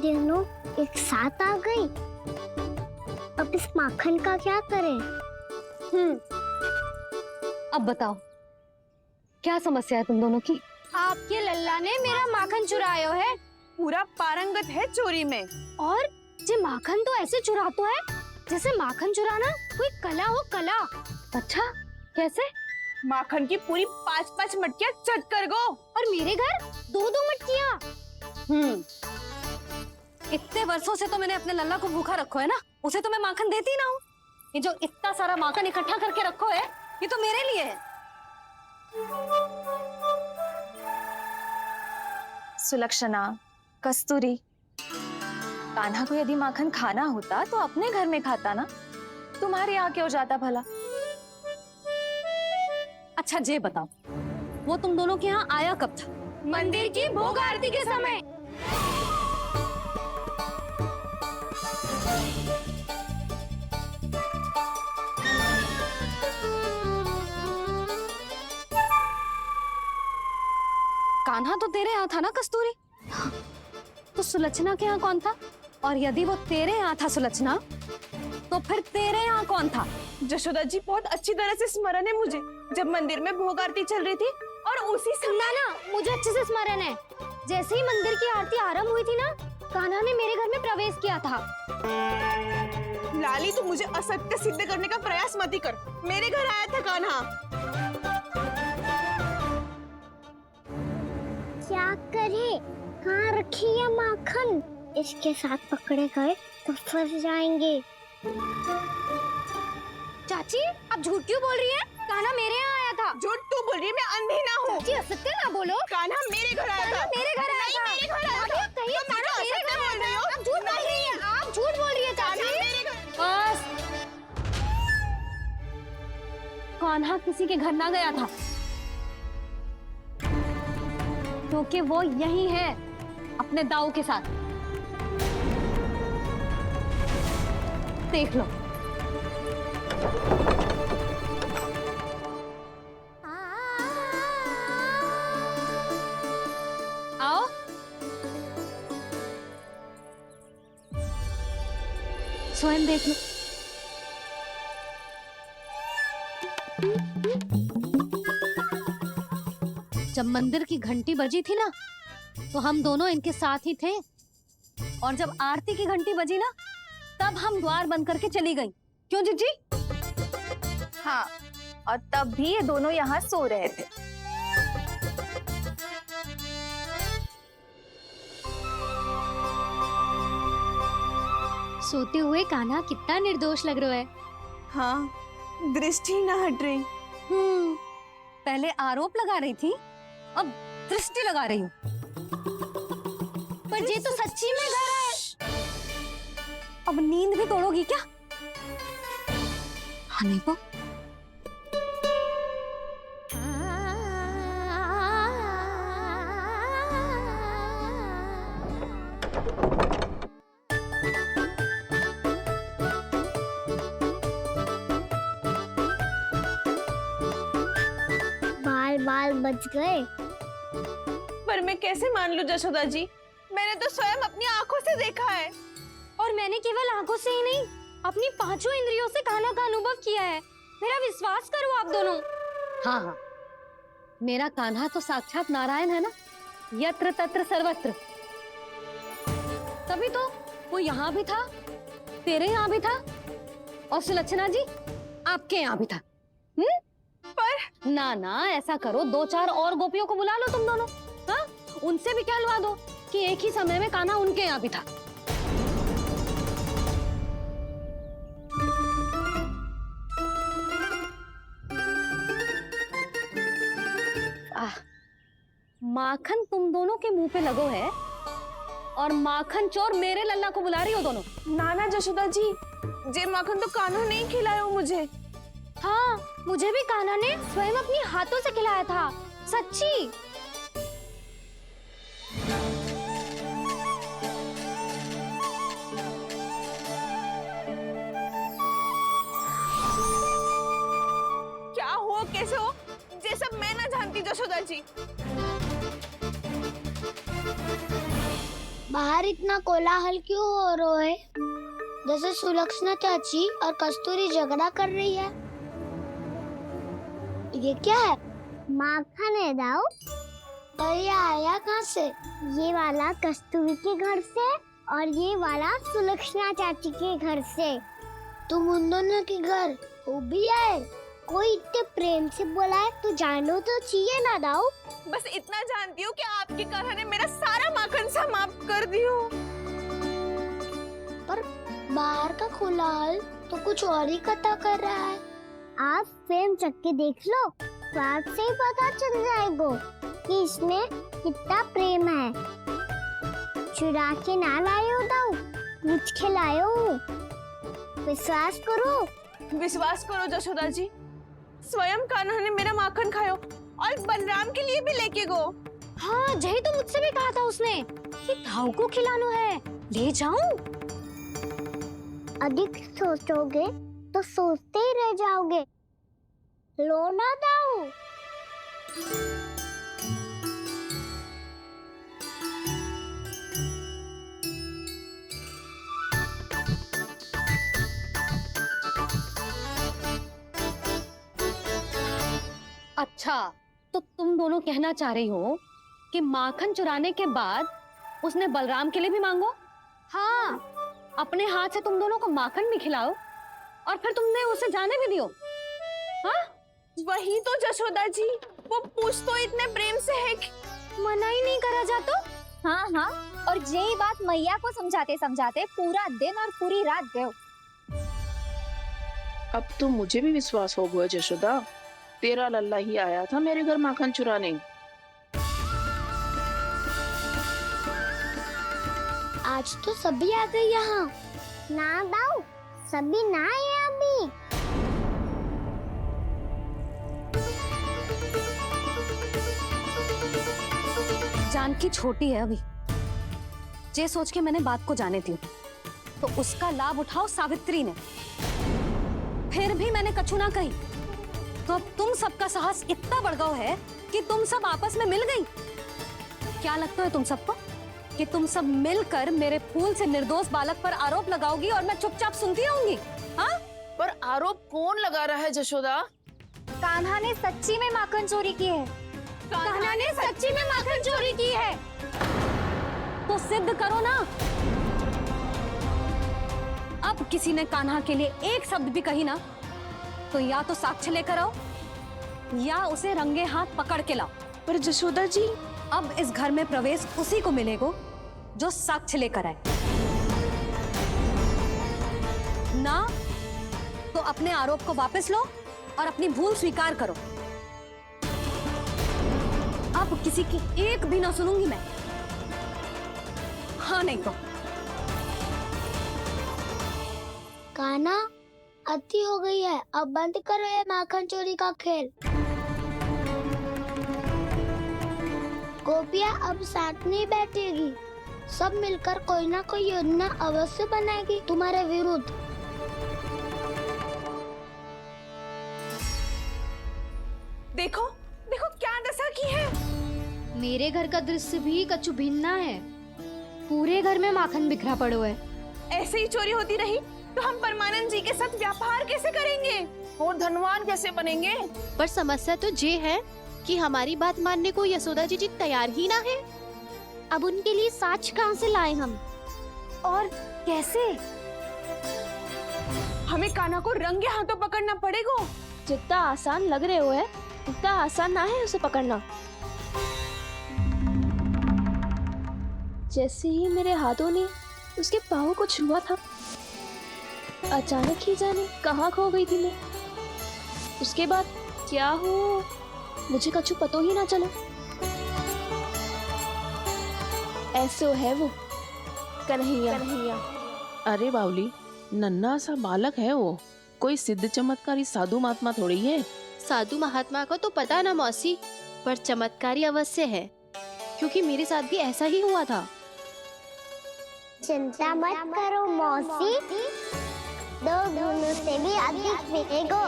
दोनों एक साथ आ गई। अब इस माखन का क्या करें? अब बताओ क्या समस्या है तुम दोनों की? आपके लल्ला ने मेरा माखन चुरायो है। पूरा पारंगत है चोरी में। और जे माखन तो ऐसे चुरातो है जैसे माखन चुराना कोई कला हो, कला। अच्छा कैसे? माखन की पूरी 5-5 मटकियां चट कर गो। और मेरे घर 2-2 मटकियां। इतने वर्षों से तो मैंने अपने लल्ला को भूखा रखो है ना, उसे तो मैं माखन देती ना हूँ। ये जो इतना सारा माखन इकट्ठा करके रखो है ये तो मेरे लिए है। सुलक्षणा, कस्तूरी, कान्हा को यदि माखन खाना होता तो अपने घर में खाता ना, तुम्हारे यहाँ क्यों जाता भला? अच्छा ये बताओ वो तुम दोनों के यहाँ आया कब था? मंदिर की भोग आरती के समय। कान्हा तो तेरे यहाँ था ना कस्तूरी? तो सुलक्षणा के यहाँ कौन था? और यदि वो तेरे यहाँ था सुलक्षणा, तो फिर तेरे यहाँ कौन था? जशोदा जी बहुत अच्छी तरह से स्मरण है मुझे, जब मंदिर में भोग आरती चल रही थी और उसी समय ना मुझे अच्छे से स्मरण है। जैसे ही मंदिर की आरती आरंभ हुई थी ना, कान्हा ने मेरे घर में प्रवेश किया था। लाली तो मुझे असत्य सिद्ध करने का प्रयास मत ही कर। मेरे घर आया था कान्हा। क्या करे? कहाँ रखी है माखन? इसके साथ पकड़े गए तो फंस जाएंगे। चाची आप झूठ क्यों बोल रही हैं? कान्हा मेरे यहाँ आया था। झूठ तू बोल रही है, मैं अंधी ना हूँ। चाची असत्य ना बोलो। कान्हा मेरे घर आया था। मेरे घर आया था। मेरे घर आया था। कहिए तुम कान्हा मुझे मेरे घर असत्य बोल रही आया हो। था। आप झूठ बोल रही हैं। आप झूठ बोल रही है चाची। बस, कान्हा किसी के घर ना गया था, क्योंकि वो यही है अपने दाऊ के साथ। देख लो। आओ। स्वयं देख लो। जब मंदिर की घंटी बजी थी ना, तो हम दोनों इनके साथ ही थे, और जब आरती की घंटी बजी ना, तब हम द्वार बंद करके चली गई। क्यों जीजी? हाँ, और तब भी ये दोनों यहाँ सो रहे थे। सोते हुए कान्हा कितना निर्दोष लग रहा है। हाँ, दृष्टि ना हट रही। पहले आरोप लगा रही थी, अब दृष्टि लगा रही हूँ। पर ये तो सच्ची में घर है। अब नींद भी तोड़ोगी क्या? हनी को बाल बच गए। पर मैं कैसे मान लूं जशोदा जी? मैंने तो स्वयं अपनी आंखों से देखा है। और मैंने केवल आंखों से ही नहीं, अपनी 5 इंद्रियों से कान्हा का अनुभव किया है। मेरा विश्वास करो आप दोनों। हाँ हाँ, मेरा कान्हा तो साक्षात नारायण है ना, यत्र तत्र सर्वत्र। तभी तो वो यहाँ भी था, तेरे यहाँ भी था, और सुलक्षणा जी आपके यहाँ भी था। पर ना ना, ऐसा करो 2-4 और गोपियों को बुला लो तुम दोनों। हाँ, उनसे भी कहलवा दो कि एक ही समय में कान्हा उनके यहाँ भी था। माखन तुम दोनों के मुंह पे लगो है, और माखन चोर मेरे लल्ला को बुला रही हो दोनों। नाना जशोदा जी, जे माखन तो कान्हा नहीं खिलाया मुझे। हाँ, मुझे भी कान्हा ने स्वयं अपनी हाथों से खिलाया था, सच्ची। क्या हो, कैसे हो, ये सब मैं ना जानती जशोदा जी। बाहर इतना कोलाहल क्यों हो रहा है? जैसे सुलक्षणा चाची और कस्तूरी झगड़ा कर रही है। ये क्या है? माखन है दाऊ। और ये आया कहाँ से? ये वाला कस्तूरी के घर से और ये वाला सुलक्षणा चाची के घर से। तुम उन दोनों के घर वो भी आए? कोई इतने प्रेम से बोला है तो जानो तो चाहिए ना दाऊ। बस इतना जानती हूँ कि आपके कान्हा ने मेरा सारा माखन समाप्त कर दियो। पर बाहर का कोलाहल तो कुछ और ही कथा कर रहा है। आप फिल्म चख के देख लो, स्वाद से ही पता चल जाएगा कि इसमें कितना प्रेम है। चुरा के ना लायो दाऊ, पूछ के लायो। विश्वास करो जशोदा जी, स्वयं कान्हा ने मेरा माखन खायो और बलराम के लिए भी लेके गो। हाँ जही तो मुझसे भी कहा था उसने कि दाऊ को खिलानो है, ले जाऊं। अधिक सोचोगे तो सोचते ही रह जाओगे। लो ना दाऊ। अच्छा, तो तुम दोनों कहना चाह रही हो कि माखन चुराने के बाद उसने बलराम के लिए भी मांगो? हाँ अपने हाथ से तुम दोनों को माखन भी खिलाओ और फिर तुमने उसे जाने भी दियो? हाँ? वही तो जशोदा जी, वो पूछ तो इतने प्रेम से है कि मना ही नहीं करा जाता। हाँ हाँ, और यही बात मैया को समझाते समझाते पूरा दिन और पूरी रात गयो। अब तो मुझे भी विश्वास हो गया जशोदा, तेरा लल्ला ही आया था मेरे घर माखन चुराने। आज तो सभी आ गए यहाँ। ना दाऊ, सभी ना आए अभी। जानकी छोटी है अभी, जे सोच के मैंने बात को जाने दी तो उसका लाभ उठाओ सावित्री ने। फिर भी मैंने कछु ना कही तो अब तुम सबका साहस इतना बढ़ गया है कि तुम सब आपस में मिल गई। क्या लगता है तुम सबको कि तुम सब मिलकर मेरे फूल से निर्दोष बालक पर आरोप लगाओगी और मैं चुपचाप सुनती रहूंगी? हाँ? पर आरोप कौन लगा रहा है जशोदा? कान्हा ने सच्ची में माखन चोरी की है। कान्हा ने सच्ची में माखन चोरी की है। तो सिद्ध करो ना। अब किसी ने कान्हा के लिए एक शब्द भी कही ना तो या तो साक्ष्य लेकर आओ या उसे रंगे हाथ पकड़ के लाओ। पर जशोदा जी, अब इस घर में प्रवेश उसी को मिलेगा जो साक्ष्य लेकर आए। ना तो अपने आरोप को वापस लो और अपनी भूल स्वीकार करो। अब किसी की एक भी ना सुनूंगी मैं। हाँ नहीं तो कान्हा, अति हो गई है, अब बंद करो ये माखन चोरी का खेल। गोपिया अब साथ नहीं बैठेगी, सब मिलकर कोई ना कोई योजना अवश्य बनाएगी तुम्हारे विरुद्ध। देखो देखो क्या दशा की है। मेरे घर का दृश्य भी कछु भिन्न है। पूरे घर में माखन बिखरा पड़ो है। ऐसे ही चोरी होती रही तो हम परमानंद जी के साथ व्यापार कैसे करेंगे और धनवान कैसे बनेंगे? पर समस्या तो ये है कि हमारी बात मानने को यशोदा जी तैयार ही ना है। अब उनके लिए साक्ष्य कहाँ से लाएं हम, और कैसे? हमें कान्हा को रंगे हाथों पकड़ना पड़ेगा। जितना आसान लग रहे हो है उतना आसान ना है उसे पकड़ना। जैसे ही मेरे हाथों ने उसके पाँव को छुआ था, अचानक ही जाने कहाँ खो गई थी मैं। उसके बाद क्या हो मुझे कछु पतो ही ना चला। ऐसे है वो कन्हैया। अरे बावली, नन्हा सा बालक है वो, कोई सिद्ध चमत्कारी साधु महात्मा थोड़ी है। साधु महात्मा को तो पता ना मौसी, पर चमत्कारी अवश्य है, क्योंकि मेरे साथ भी ऐसा ही हुआ था। चिंता मत करो मौसी, 2 गुणों से भी अधिक मिलेगा।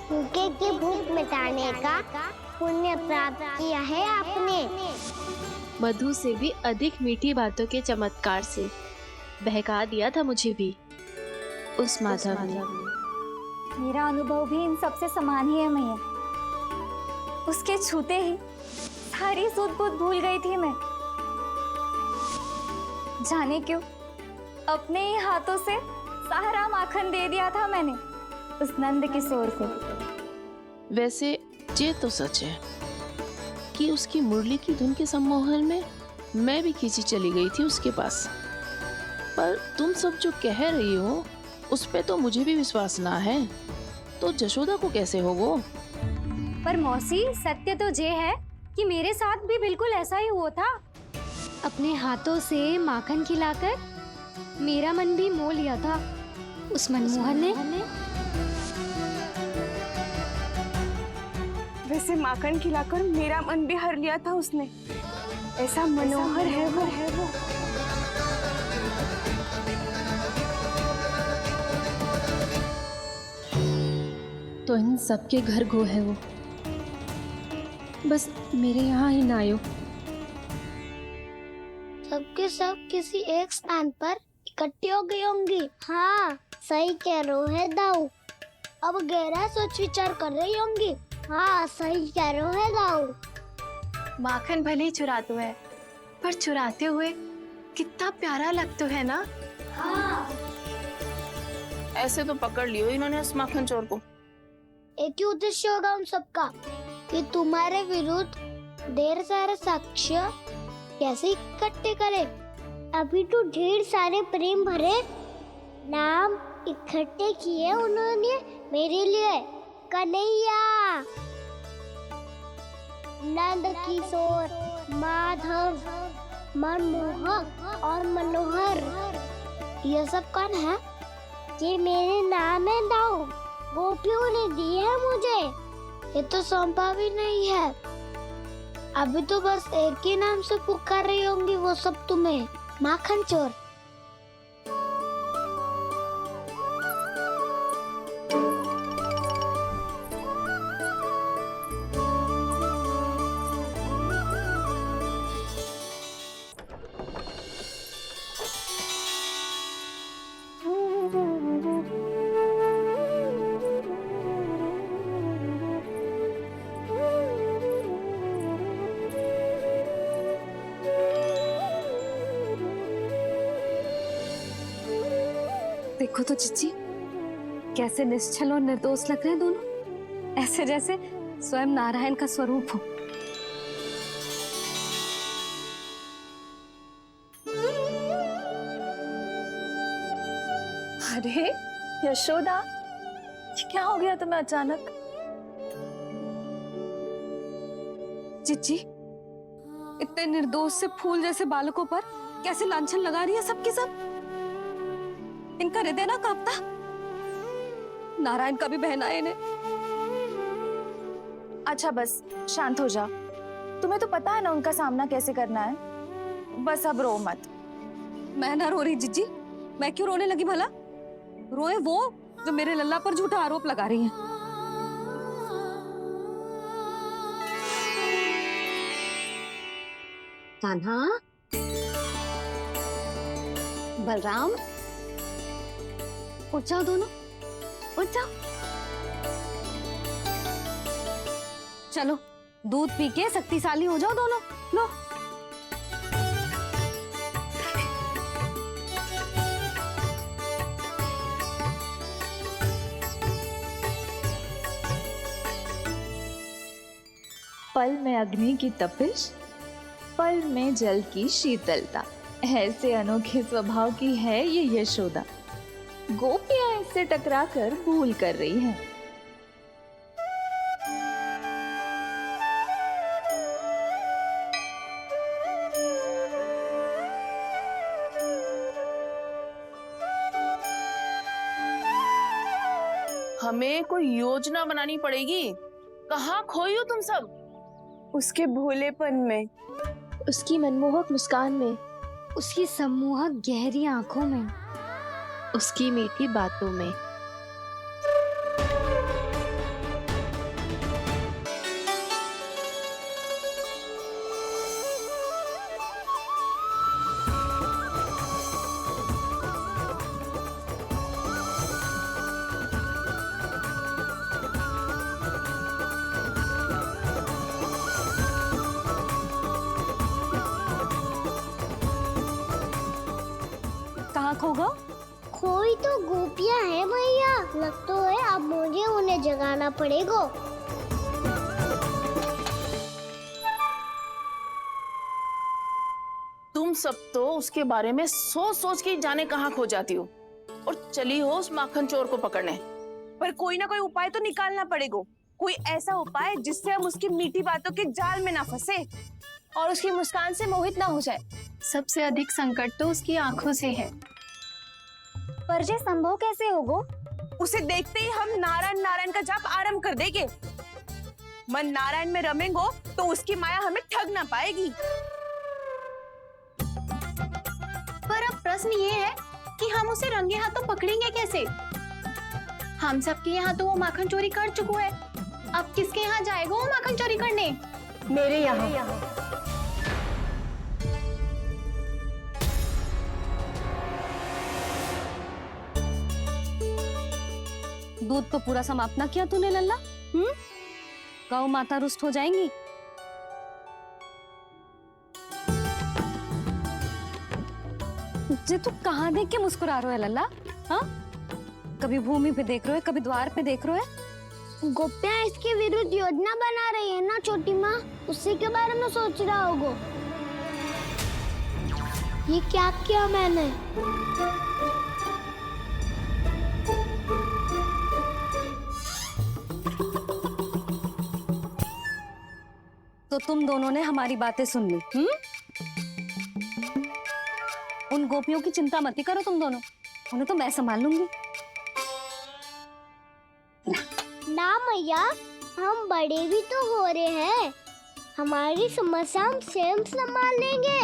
भूखे की भूख मिटाने का पुण्य प्राप्त किया है आपने। मधु से भी अधिक मीठी बातों के चमत्कार से बहका दिया था मुझे भी उस माधव ने। मेरा अनुभव भी इन सबसे समान ही है मैया। उसके छूते ही सारी सूध बूध भूल गई थी मैं। जाने क्यों अपने ही हाथों से सारा माखन दे दिया था मैंने उस नंद किशोर को। वैसे ये तो सच है कि उसकी मुरली की धुन के सम्मोहन में मैं भी खींची चली गई थी उसके पास। पर तुम सब जो कह रही हो उस पे तो मुझे भी विश्वास ना है, तो जशोदा को कैसे हो वो? पर मौसी सत्य तो ये है कि मेरे साथ भी बिल्कुल ऐसा ही हुआ था। अपने हाथों से माखन खिलाकर मेरा मन भी मोह लिया था उस मनमोहन ने। वैसे माखन खिलाकर मेरा मन भी हर लिया था उसने। ऐसा मनोहर है वो। तो इन सबके घर गो है वो, बस मेरे यहाँ ही ना आयो। सबके सब किसी एक स्थान पर इकट्ठी हो गई होंगी। हाँ सही कह रहे है दाऊ। अब गहरा सोच विचार कर रही होंगी। हाँ सही कह रहे है दाऊ। माखन भले ही चुराते है, पर चुराते हुए कितना प्यारा लगता है ना। ऐसे तो पकड़ लियो इन्होंने उस माखन चोर को। एक ही उद्देश्य होगा उन सबका कि तुम्हारे विरुद्ध ढेर सारे साक्ष्य कैसे इकट्ठे करे। अभी तो ढेर सारे प्रेम भरे नाम इकट्ठे किए उन्होंने मेरे लिए। कन्हैया, नंद किशोर, माधव, मनमोहक और मनोहर, ये सब कौन है? ये मेरे नाम है दाऊ। गोपियों ने दी है मुझे। ये तो सौंपा भी नहीं है। अभी तो बस एक ही नाम से पुकार रही होंगी वो सब तुम्हें, माखन चोर। देखो तो चिच्ची, कैसे निश्चल और निर्दोष लग रहे हैं दोनों, ऐसे जैसे स्वयं नारायण का स्वरूप हो। अरे यशोदा, ये क्या हो गया तुम्हें अचानक? चिच्ची, इतने निर्दोष से फूल जैसे बालकों पर कैसे लांछन लगा रही है सबके सब। इनका हृदय ना कांपता? नारायण का भी बहना है इन्हें। अच्छा बस शांत हो जा। तुम्हें तो पता है ना उनका सामना कैसे करना है। बस अब रो मत। मैं ना रो रही जिज्जी, मैं क्यों रोने लगी भला? रोए वो जो मेरे लल्ला पर झूठा आरोप लगा रही हैं। कान्हा, बलराम, उठ जाओ दोनों, उठ जाओ। चलो दूध पी के शक्तिशाली हो जाओ दोनों। लो। पल में अग्नि की तपिश, पल में जल की शीतलता, ऐसे अनोखे स्वभाव की है ये यशोदा। गोपियां इससे टकराकर भूल कर रही हैं। हमें कोई योजना बनानी पड़ेगी। कहाँ खोई हो तुम सब? उसके भोलेपन में, उसकी मनमोहक मुस्कान में, उसकी सम्मोहक गहरी आंखों में, उसकी मीठी बातों में। कहाँ खो गए? कोई तो गोपियां हैं भैया, लगता है अब मुझे उन्हें जगाना पड़ेगा। तुम सब तो उसके बारे में सोच सोच के जाने कहाँ खो जाती हो और चली हो उस माखन चोर को पकड़ने। पर कोई ना कोई उपाय तो निकालना पड़ेगा, कोई ऐसा उपाय जिससे हम उसकी मीठी बातों के जाल में ना फंसे और उसकी मुस्कान से मोहित ना हो जाए। सबसे अधिक संकट तो उसकी आंखों से है। पर ये संभव कैसे होगा? उसे देखते ही हम नारायण नारायण का जाप आरंभ कर देंगे। मन नारायण में रमेंगे तो उसकी माया हमें ठग ना पाएगी। पर अब प्रश्न ये है कि हम उसे रंगे हाथों पकड़ेंगे कैसे? हम सबके यहाँ तो वो माखन चोरी कर चुका है, अब किसके यहाँ जाएगा वो माखन चोरी करने? मेरे यहाँ। दूध तो पूरा समाप्त ना किया तूने लल्ला। गौ माता रुष्ट हो जाएंगी। जे तू कहाँ देख के मुस्कुरा रहे हो लल्ला? हाँ, कभी भूमि पे देख रहे हो, कभी द्वार पे देख रहे हो। गोपियां इसके विरुद्ध योजना बना रही है ना छोटी माँ, उसी के बारे में सोच रहा होगा। ये क्या किया मैंने? तो तुम दोनों ने हमारी बातें सुन ली। उन गोपियों की चिंता मत करो तुम दोनों, उन्हें तो मैं संभाल लूंगी। ना मैया, हम बड़े भी तो हो रहे हैं, हमारी समस्या हम स्वयं संभाल लेंगे,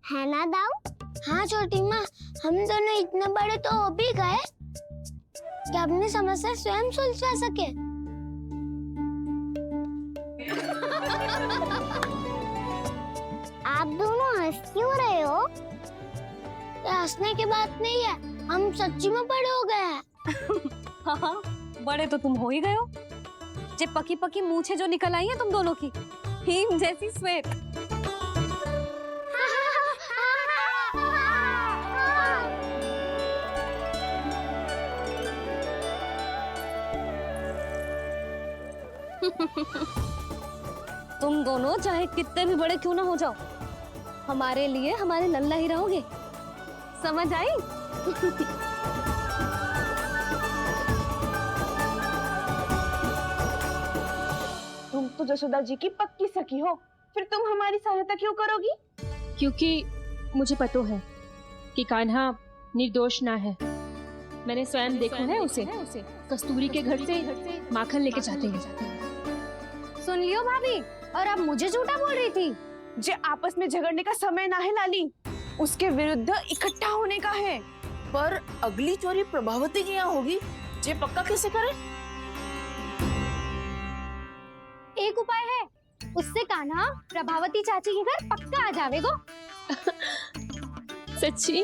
है ना दाऊ? हाँ छोटी माँ, हम दोनों इतने बड़े तो हो भी गए कि अपनी समस्या स्वयं सुलझा सके। आप दोनों हंस क्यों रहे हो? ये हंसने की बात नहीं है, हम सच्ची में बड़े हो गए हैं। हाँ, बड़े तो तुम हो ही गए हो। जे पकी पकी मूछें जो निकल आई हैं तुम दोनों की, हिम जैसी श्वेत। तुम दोनों चाहे कितने भी बड़े क्यों ना हो जाओ, हमारे लिए हमारे लल्ला ही रहोगे, समझ आई? तुम तो जशोदा जी की पक्की सखी हो, फिर तुम हमारी सहायता क्यों करोगी? क्योंकि मुझे पता है कि कान्हा निर्दोष ना है। मैंने स्वयं देखा है उसे कस्तूरी के घर से माखन लेके जाते हैं। सुन लियो भाभी, और अब मुझे झूठा बोल रही थी। जे आपस में झगड़ने का समय ना है लाली, उसके विरुद्ध इकट्ठा होने का है। पर अगली चोरी प्रभावती की यहाँ होगी, जे पक्का कैसे करे? एक उपाय है, उससे कान्हा प्रभावती चाची के घर पक्का आ जावेगो। सच्ची?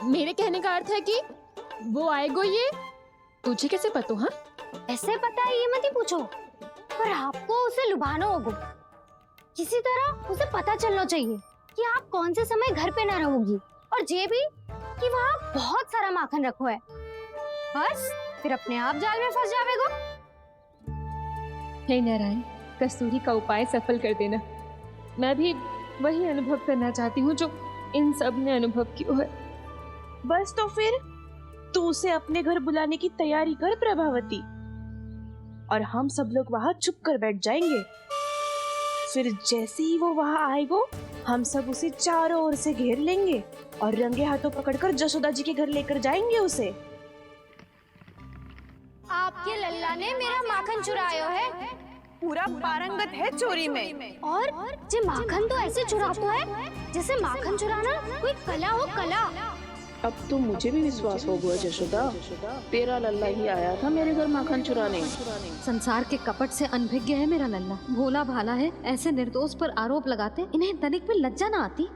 मेरे कहने का अर्थ है कि वो आएगो, ये तुझे कैसे पता? हाँ, ऐसे पता है ये मत ही पूछो, पर आपको उसे लुभाना होगा। किसी तरह उसे पता चलना चाहिए कि आप कौन से समय घर पे ना रहोगी, और ये भी कि वहाँ बहुत सारा माखन रखो है। बस फिर अपने आप जाल में फंस जावेगो। हे नारायण, कस्तूरी का उपाय सफल कर देना। मैं भी वही अनुभव करना चाहती हूँ जो इन सब ने अनुभव किया है। बस तो फिर तू उसे अपने घर बुलाने की तैयारी कर प्रभावती, और हम सब लोग वहाँ छुप कर बैठ जाएंगे। फिर जैसे ही वो वहाँ आएगो, हम सब उसे चारों ओर से घेर लेंगे और रंगे हाथों पकड़कर जशोदा जी के घर लेकर जाएंगे उसे। आपके लल्ला ने मेरा माखन चुराया है, पूरा पारंगत है चोरी में। और जे माखन तो ऐसे चुराता है जैसे माखन चुराना कोई कला हो, कला। अब तो मुझे भी विश्वास हो गया जशोदा, तेरा लल्ला ही आया था मेरे घर माखन चुराने। संसार के कपट से अनभिज्ञ है मेरा लल्ला, भोला भाला है। ऐसे निर्दोष पर आरोप लगाते इन्हें तनिक भी लज्जा ना आती।